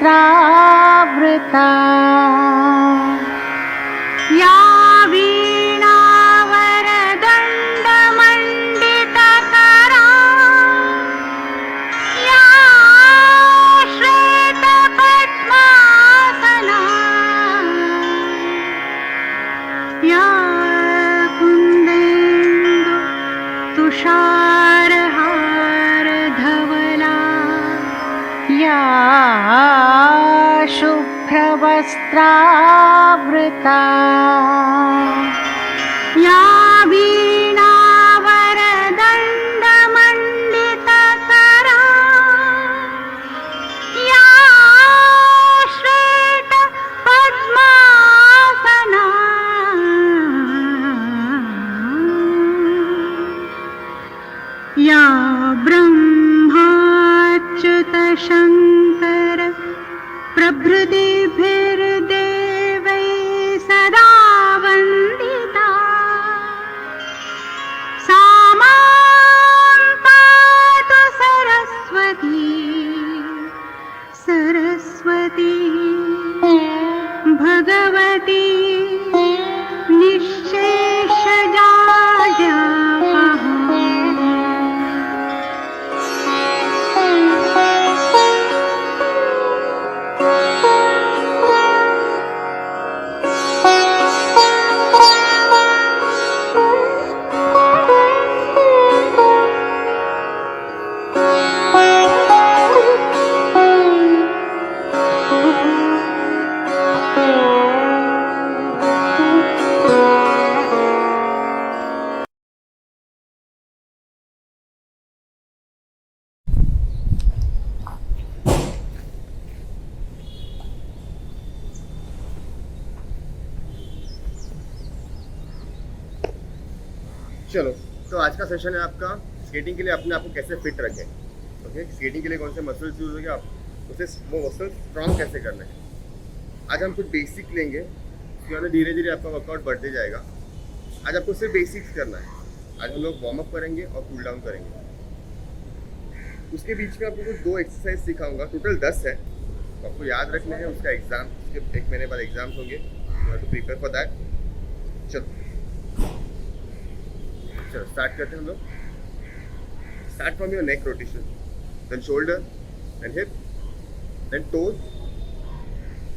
शुभ्रवस्त्रावृता या वीणावरदण्डमण्डितकरा या श्वेतपद्मासना या कुन्देन्दु तुषारहारधवला या शुभ्रवस्त्रावृता या वीणावरदण्डमण्डितकरा या श्वेतपद्मासना या ब्रह्माच्युतशङ्कर प्रभृतिभिर्देवैः सदा वन्दिता सा मां पातु सरस्वती सरस्वती भगवती निःशेषजाड्यापहा चलो, तो आज का सेशन है आपका स्केटिंग के लिए अपने आप को कैसे फिट रखें। ओके, स्केटिंग के लिए कौन से मसल्स यूज होंगे, आप उसे वो मसल्स स्ट्रॉन्ग कैसे करना है। आज हम कुछ बेसिक लेंगे, फिर धीरे धीरे आपका वर्कआउट बढ़ते जाएगा। आज आपको सिर्फ बेसिक्स करना है। आज हम लोग वार्म अप करेंगे और कूल डाउन करेंगे। उसके बीच में आपको कुछ 2 एक्सरसाइज सिखाऊंगा, टोटल 10 है, तो आपको याद रखने हैं। उसका एग्जाम, उसके 1 महीने बाद एग्जाम्स होंगे, टू प्रिपेयर फॉर दैट। चलो स्टार्ट करते हैं हम लोग। Start from your neck rotation, then shoulder, then hip, then toes,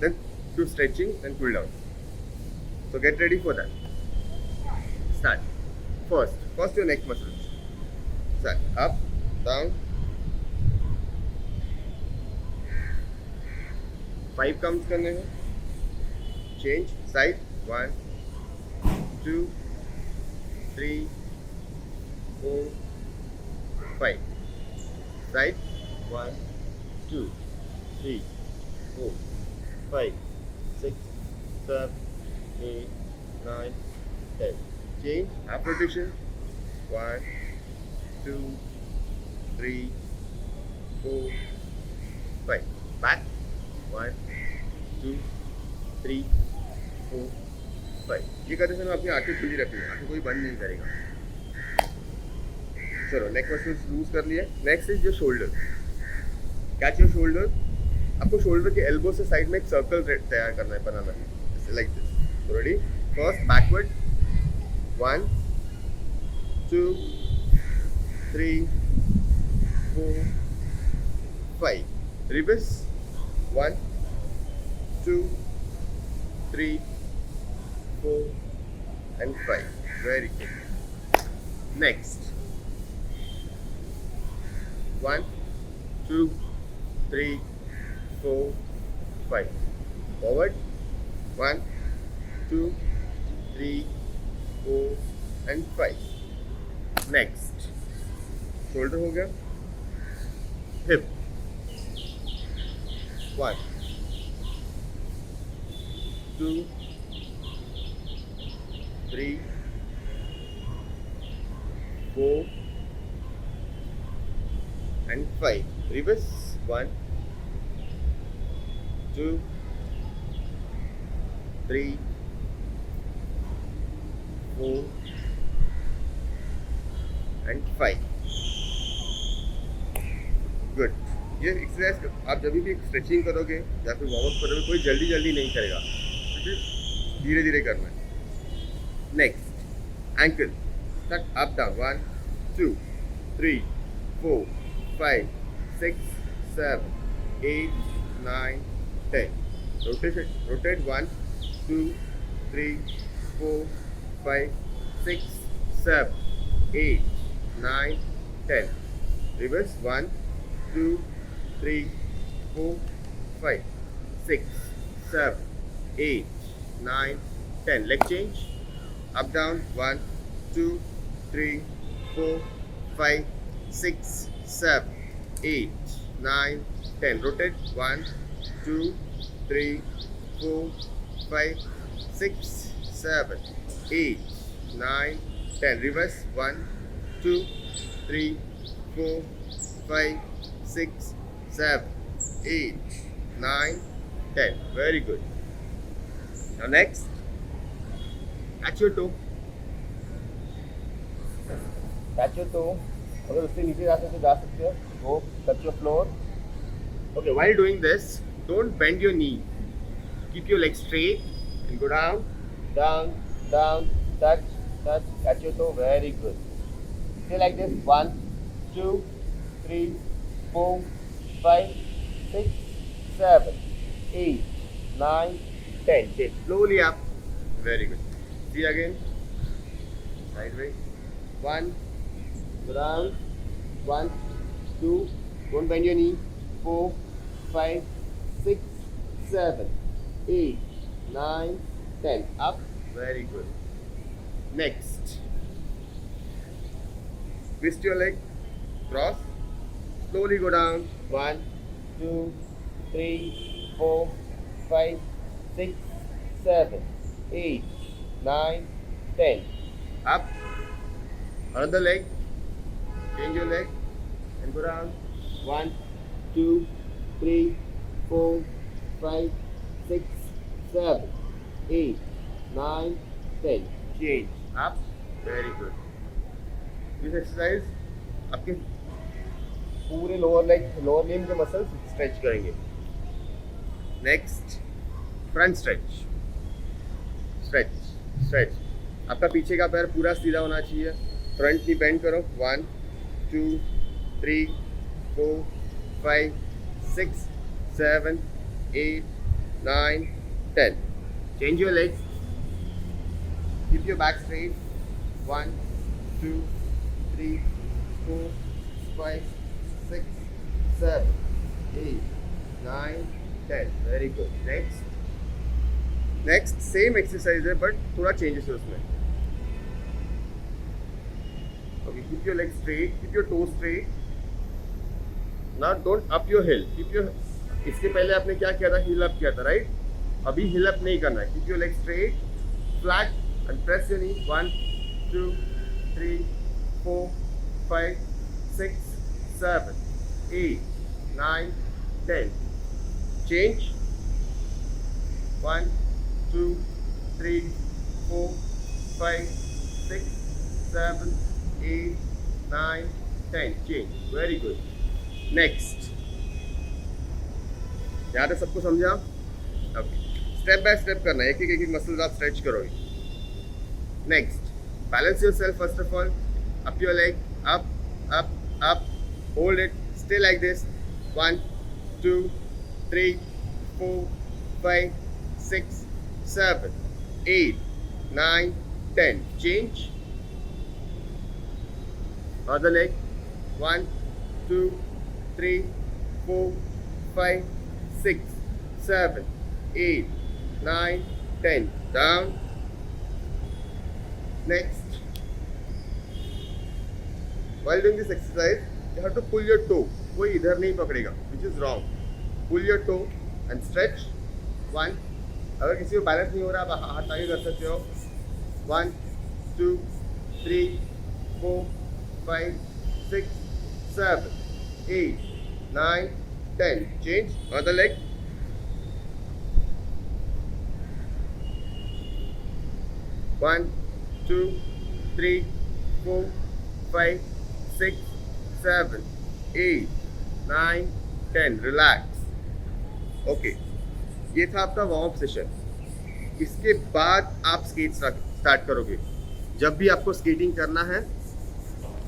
then to stretching, then cool down. So get ready for that. Start. First your neck muscles. Start. Up, down. 5 counts करने हैं. Change side. 1, 2, 3, 4, 5. Side. 1, 2, 3, 4, 5, 6, 7, 8, 9, 10. Change. Half rotation. 1, 2, 3, 4, 5. Back. 1, 2, 3, 4, 5. ये करते समय अपनी आंखें खुली रखनी है, आंखें कोई बंद नहीं करेगा। चलो, नेक मसल्स लूज कर लिए। Next is your shoulder. Catch your shoulder. आपको शोल्डर के एल्बो से साइड में एक सर्कल तैयार करना है, बनाना है, like this. Ready? First backward. 1, 2, 3, 4, 5. Reverse. 1, 2, 3, 4, and 5. Very good. Next. 1, 2, 3, 4, 5. Forward. 1, 2, 3, 4, and 5. Next. Shoulder हो गया. Hip. 1, 2, 3, 4, and 5. Reverse. 1, 2, 3, 4, and 5. Good. ये एक्सरसाइज आप जब भी स्ट्रेचिंग करोगे या फिर वार्म अप करोगे कोई जल्दी जल्दी नहीं करेगा, धीरे धीरे करना है। नेक्स्ट एंकल टक up down 1 2 3 4 5 6 7 8 9 10 rotate 1 2 3 4 5 6 7 8 9 10 reverse 1 2 3 4 5 6 7 8 9 10 leg change up down 1 2 3 4 5 6 7 8 9 10 rotate 1 2 3 4 5 6 7 8 9 10 reverse 1 2 3 4 5 6 7 8 9 10 very good. Now next catch your toe, अगर उससे नीचे जा सकते हो go touch your floor. Okay, while doing this don't bend your knee, keep your legs straight and go down down touch catch your toe, very good. Stay like this 1 2 3 4 5 6 7 8 9 10 take slowly up, very good. See again sideways 1 go down 1 2 don't bend your knee 4 5 6 7 8 9 10 up, very good. Next twist your leg cross, slowly go down 1 2 3 4 5 6 7 8 9 10 up, another leg, change your leg and go down 1 2 3 4 5 6 7 8 9 10 change up, very good. This exercise आपके पूरे lower limb के muscles stretch करेंगे. Next front stretch. आपका पीछे का पैर पूरा सीधा होना चाहिए. फ्रंट नी बेंड करो 1 2 3 4 5 6 7 8 9 10 change your legs, keep your back straight 1 2 3 4 5 6 7 8 9 10 very good. next same exercise है but थोड़ा changes है उसमें. Okay, keep your legs straight, keep your toes straight. Now don't up your heel, keep your, इसके पहले आपने क्या किया था, heel up किया था, right? अभी heel up नहीं करना है. Keep your legs straight, flat and press your knee 1 2 3 4 5 6 7 8 9 10 change 1 2 3 4 5 6 7 8 9 10 change, very good. Next यहाँ तक सबको समझा? ओके, स्टेप बाय स्टेप करना है, एक एक मसल्स आप स्ट्रेच करोगे. Next balance yourself first of all, up your leg, up, hold it, stay like this 1 2 3 4 5 6 7 8 9 10 change. Other leg 1 2 3 4 5 6 7 8 9 10 down. Next, while doing this exercise you have to pull your toe. कोई इधर नहीं पकड़ेगा, which is wrong. Pull your toe and stretch 1. अगर किसी को balance नहीं हो रहा आप हाथ आगे कर सकते हो 1 2 3 4 5 6 7 8 9 10 change. Other leg 1 2 3 4 5 6 7 8 9 10. Relax. Okay, ये था आपका वार्म अप सेशन. इसके बाद आप स्केट स्टार्ट करोगे. जब भी आपको स्केटिंग करना है,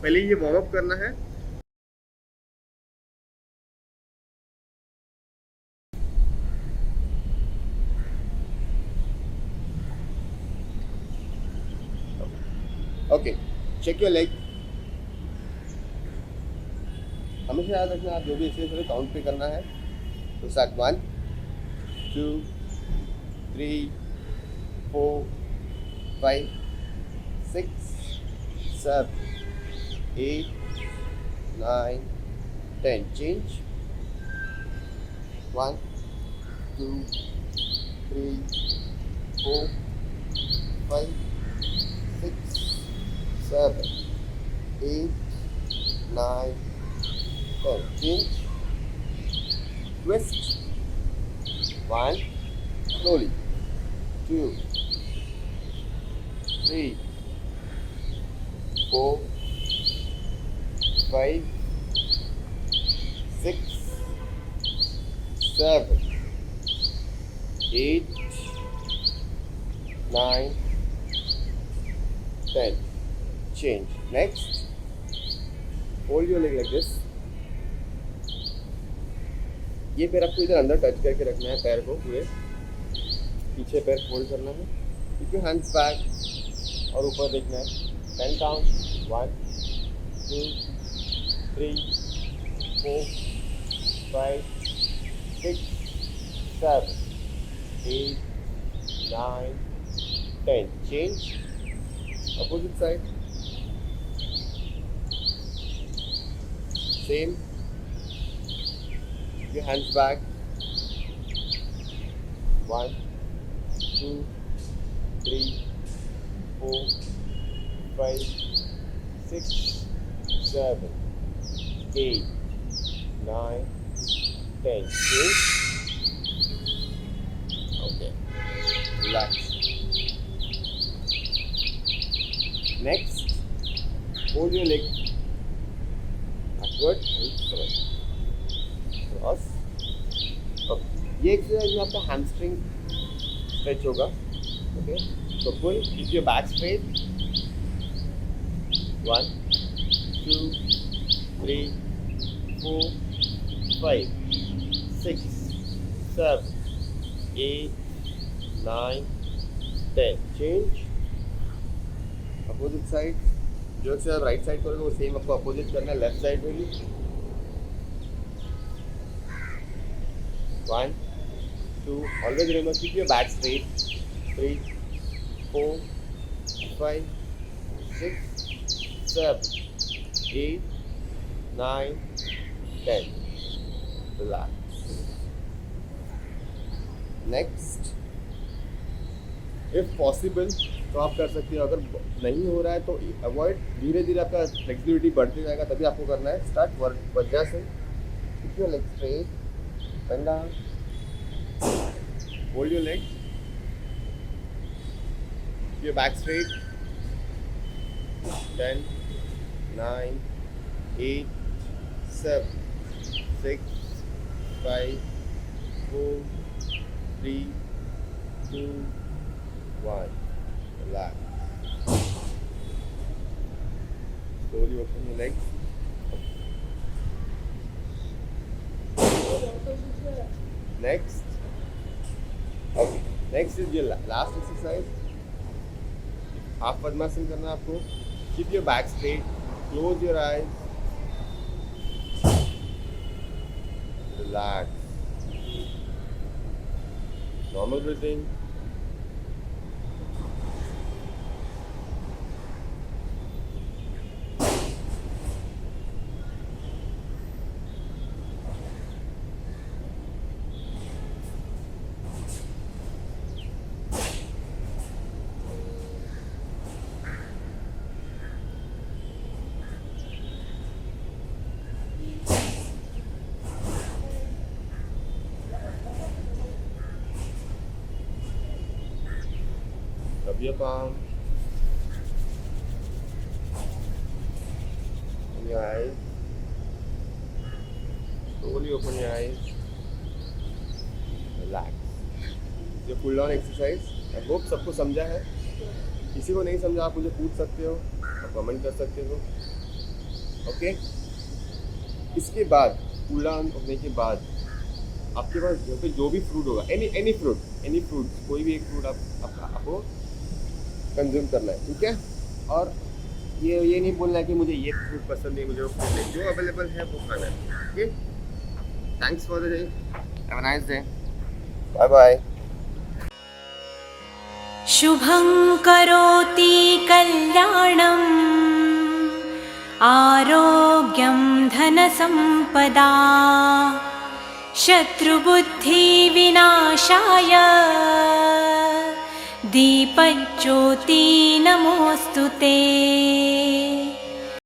पहले ये वार्म अप करना है. Okay, check your leg. हमेशा याद रखना, आप जो भी एक्सरसाइज काउंट पे करना है. तो start 1 2 3 4 5 6 7 8 9 10. Change. 1 2 3 4 5 6 7 8 9 10. Change. Twist. 1 slowly. 2 3 4 5 6 7 8 9 10. Change. Next, hold your leg like this. ये पैर आपको इधर अंदर टच करके रखना है. पैर को पूरे पीछे पैर फोल्ड करना है. कीप योर हैंड्स बैक और ऊपर देखना है. 10 count. 1 2 3 4 5 6 7 8 9 10. Change. Opposite side. Same. Your hands back. 1 2 3 4 5 6 7 8 9 10. Change. Okay. Relax. Next, hold your leg backward and forward. Cross. Okay. ये एक्सरसाइज में आपका हैमस्ट्रिंग स्ट्रेच होगा. ओके, तो pull. Keep your back straight. 1 2 3 4 5 6 7 8 9 10. Change. Opposite side. जो exercise right side करोगे वो same आपको opposite करना है लेफ्ट साइड में भी. 1 2. Always remember, keep your back straight. 3 4 5 6 7 8 9 10. Relax. Next, if possible, तो आप कर सकते हो. अगर नहीं हो रहा है तो अवॉइड. धीरे धीरे आपका फ्लेक्सिबिलिटी बढ़ते जाएगा, तभी आपको करना है. Start vajrasana. Keep your leg straight. Bend down. Hold your leg. Keep your back straight. 10 9 8 7 6 5 4 3 2 1. Relax. Slowly open your legs. Next. Okay. Next is your last exercise. Half padmasana करना है आपको. Keep your back straight. Close your eyes. Relax. Normal breathing. Rub your palm and your eyes. slowly open your eyes. Relax. ये cool down exercise. I hope सबको समझा है. किसी को नहीं समझा आप मुझे पूछ सकते हो और कमेंट कर सकते हो. ओके. इसके बाद कूल डाउन होने के बाद आपके पास घर पे जो भी फ्रूट होगा, एनी फ्रूट, कोई भी एक फ्रूट आपको कंज्यूम करना है, ठीक है. और ये नहीं बोलना है कि मुझे ये फ्रूट पसंद है, मुझे वो फ्रूट नहीं, जो अवेलेबल है वो खाना है. Okay. Thanks for the day. Have a nice day. Bye bye. शुभं करोति कल्याणम् आरोग्यं धनसम्पदा शत्रुबुद्धिविनाशाय दीपज्योति नमोऽस्तु ते.